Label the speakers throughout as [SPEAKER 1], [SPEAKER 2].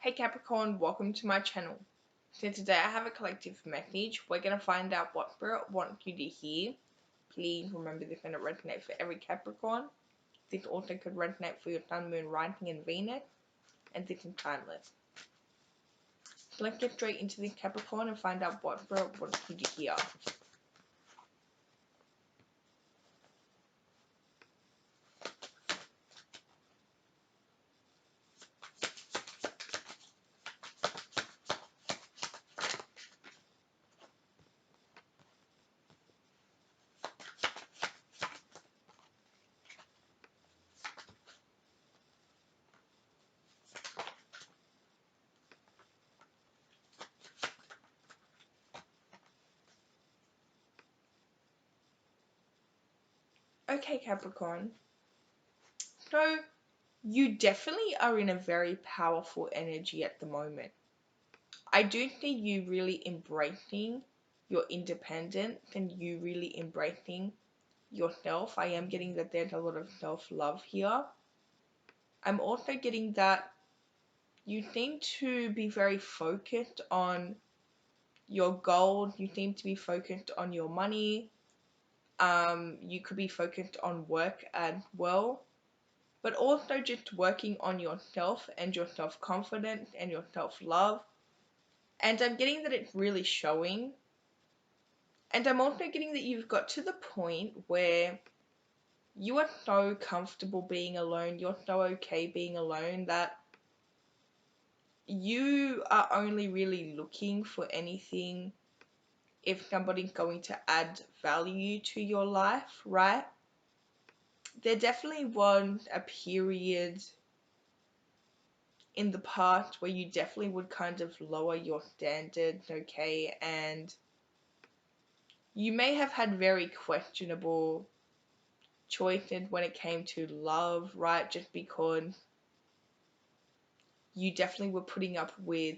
[SPEAKER 1] Hey Capricorn, welcome to my channel. So today I have a collective message. We're going to find out what Spirit wants you to hear. Please remember this going to resonate for every Capricorn. This also could resonate for your Sun, Moon, Rising and Venus. And this is timeless. So let's get straight into this Capricorn and find out what Spirit wants you to hear. Okay Capricorn. So you definitely are in a very powerful energy at the moment. I do see you really embracing your independence and you really embracing yourself. I am getting that there's a lot of self-love here. I'm also getting that you seem to be very focused on your goals. You seem to be focused on your money. You could be focused on work as well, but also just working on yourself and your self-confidence and your self-love. And I'm getting that it's really showing. And I'm also getting that you've got to the point where you are so comfortable being alone, you're so okay being alone that you are only really looking for anything if somebody's going to add value to your life, right? There definitely was a period in the past where you definitely would kind of lower your standards, okay? And you may have had very questionable choices when it came to love, right? Just because you definitely were putting up with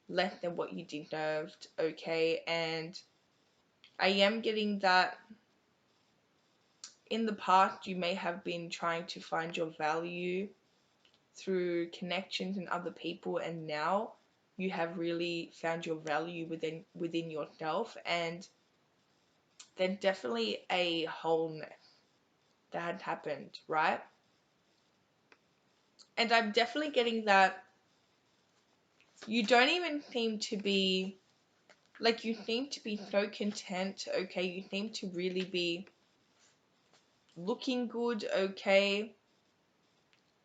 [SPEAKER 1] less than what you deserved, okay? And I am getting that in the past you may have been trying to find your value through connections and other people, and now you have really found your value within yourself, and there's definitely a wholeness that had happened, right? And I'm definitely getting that you don't even seem to be like, you seem to be so content, okay? You seem to really be looking good, okay?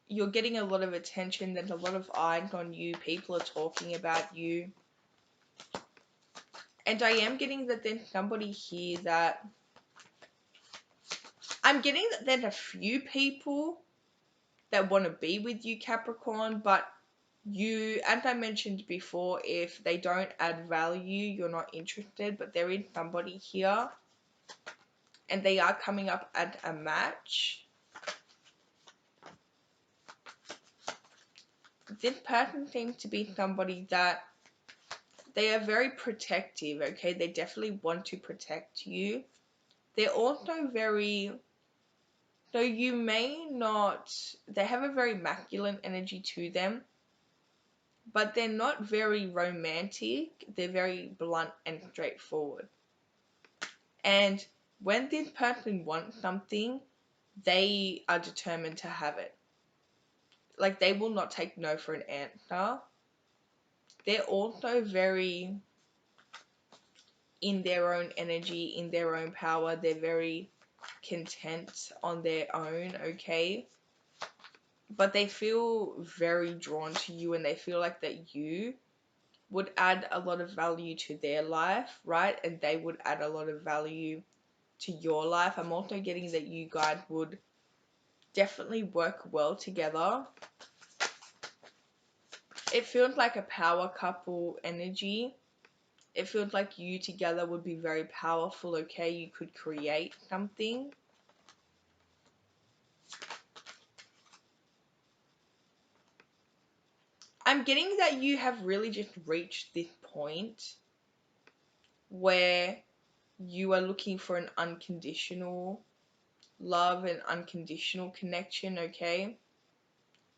[SPEAKER 1] You're getting a lot of attention, there's a lot of eyes on you, people are talking about you. And I am getting that there's somebody here that, I'm getting that there's a few people that want to be with you, Capricorn, but you, as I mentioned before, if they don't add value, you're not interested, but there is somebody here and they are coming up at a match. This person seems to be somebody that they are very protective, okay? They definitely want to protect you. They're also very, so you may not, they have a very masculine energy to them, but they're not very romantic. They're very blunt and straightforward. And when this person wants something, they are determined to have it. Like, they will not take no for an answer. They're also very in their own energy, in their own power. They're very content on their own, okay? But they feel very drawn to you, and they feel like that you would add a lot of value to their life, right? And they would add a lot of value to your life. I'm also getting that you guys would definitely work well together. It feels like a power couple energy. It feels like you together would be very powerful, okay? You could create something. I'm getting that you have really just reached this point where you are looking for an unconditional love and unconditional connection, okay?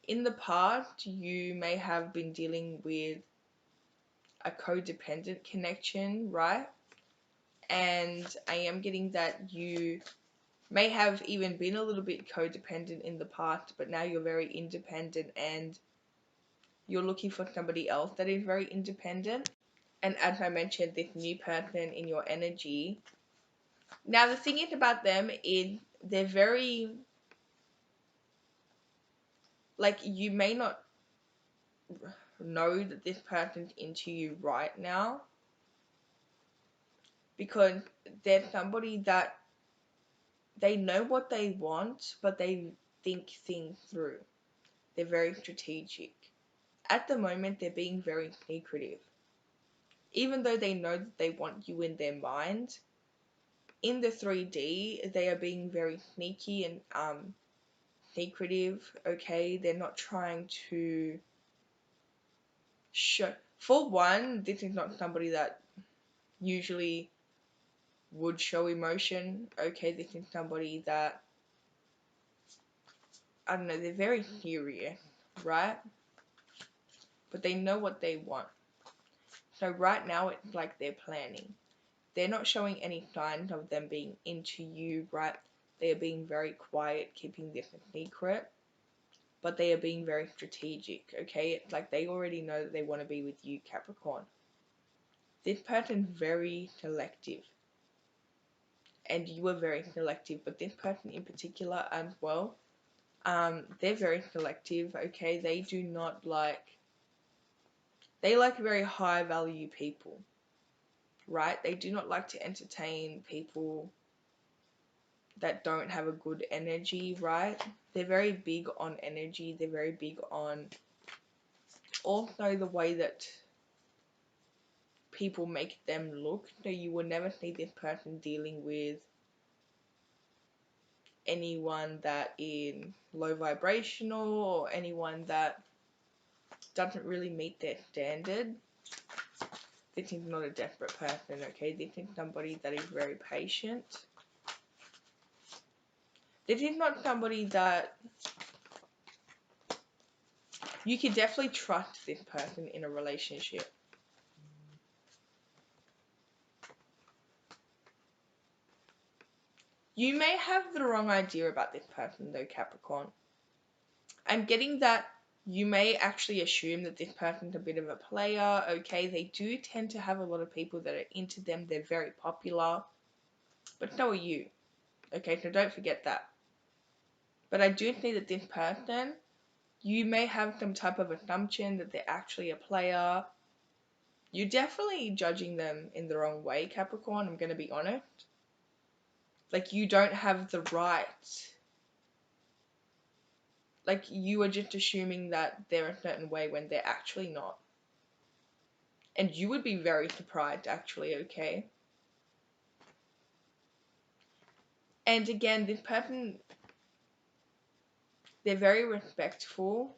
[SPEAKER 1] in the past, you may have been dealing with a codependent connection, right? And I am getting that you may have even been a little bit codependent in the past, but now you're very independent and you're looking for somebody else that is very independent. And as I mentioned, this new person in your energy. Now, the thing is about them is they're very, like, you may not know that this person's into you right now because they're somebody that they know what they want, but they think things through. They're very strategic. At the moment, they're being very secretive. Even though they know that they want you in their mind, in the 3D, they are being very sneaky and secretive, okay? They're not trying to show. For one, this is not somebody that usually would show emotion, okay? This is somebody that, I don't know, they're very serious, right? But they know what they want. So right now, it's like they're planning. They're not showing any signs of them being into you, right? They are being very quiet, keeping this a secret. But they are being very strategic, okay? It's like they already know that they want to be with you, Capricorn. This person's very selective. And you are very selective, but this person in particular as well, they're very selective, okay? They do not like, they like very high value people, right? They do not like to entertain people that don't have a good energy, right? They're very big on energy. They're very big on also the way that people make them look. So you will never see this person dealing with anyone that is low vibrational or anyone that doesn't really meet their standard. This is not a desperate person, okay? This is somebody that is very patient. This is not somebody that you can definitely trust this person in a relationship. You may have the wrong idea about this person though, Capricorn. I'm getting that you may actually assume that this person's a bit of a player, okay? They do tend to have a lot of people that are into them. They're very popular. But so are you, okay? So don't forget that. But I do think that this person, you may have some type of assumption that they're actually a player. You're definitely judging them in the wrong way, Capricorn, I'm going to be honest. Like, you don't have the right. Like, you are just assuming that they're a certain way when they're actually not. And you would be very surprised, actually, okay? And again, this person, they're very respectful.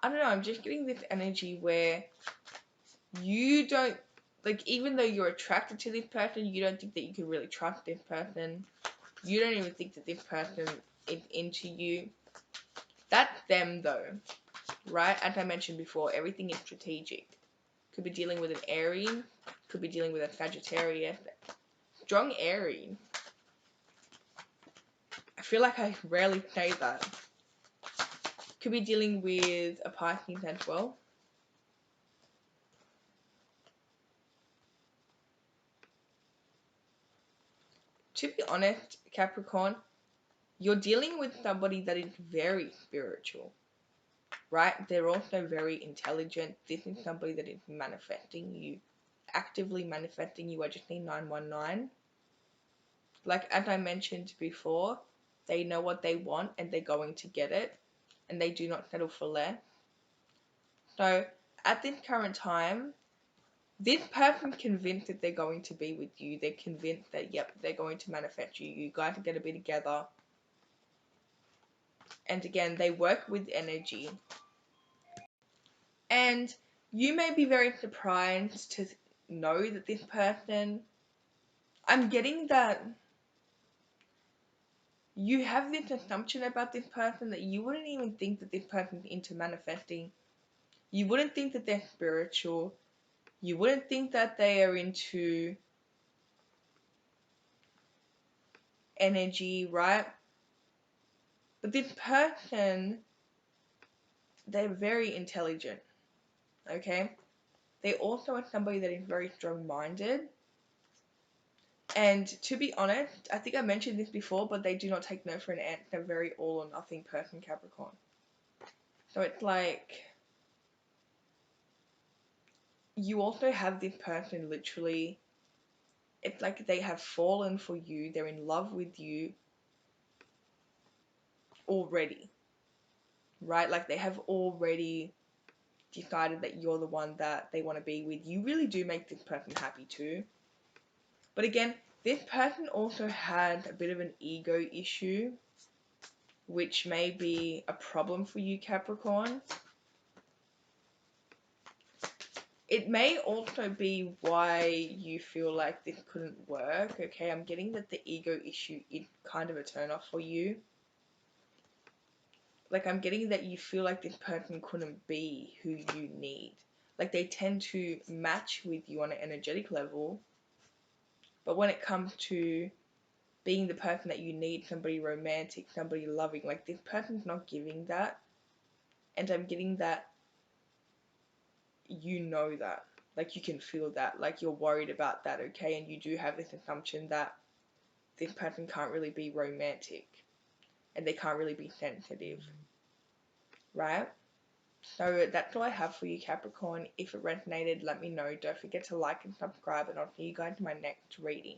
[SPEAKER 1] I don't know, I'm just getting this energy where you don't, like, even though you're attracted to this person, you don't think that you can really trust this person. You don't even think that this person is into you. That's them, though, right? As I mentioned before, everything is strategic. Could be dealing with an Aries, could be dealing with a Sagittarius. Strong Aries. I feel like I rarely say that. Could be dealing with a Pisces as well. To be honest, Capricorn, you're dealing with somebody that is very spiritual, right? They're also very intelligent. This is somebody that is manifesting you, actively manifesting you. I just need 919. Like, as I mentioned before, they know what they want and they're going to get it, and they do not settle for less. So, at this current time, this person's convinced that they're going to be with you. They're convinced that, yep, they're going to manifest you. You guys are going to be together. And again, they work with energy. And you may be very surprised to know that this person, I'm getting that You have this assumption about this person that you wouldn't even think that this person's into manifesting. You wouldn't think that they're spiritual. You wouldn't think that they are into energy, right? But this person, they're very intelligent, okay? They also are somebody that is very strong minded. And to be honest, I think I mentioned this before, but they do not take no for an answer. They're very all or nothing person, Capricorn. So it's like you also have this person literally, it's like they have fallen for you, they're in love with you already, right? Like they have already decided that you're the one that they want to be with. You really do make this person happy too. But again, this person also had a bit of an ego issue, which may be a problem for you, Capricorn. It may also be why you feel like this couldn't work, okay? I'm getting that the ego issue is kind of a turn off for you. Like, I'm getting that you feel like this person couldn't be who you need. Like, they tend to match with you on an energetic level, but when it comes to being the person that you need, somebody romantic, somebody loving, like, this person's not giving that. And I'm getting that you know that. Like, you can feel that. Like, you're worried about that, okay? And you do have this assumption that this person can't really be romantic and they can't really be sensitive, right? So that's all I have for you, Capricorn. If it resonated, let me know. Don't forget to like and subscribe, and I'll see you guys in my next reading.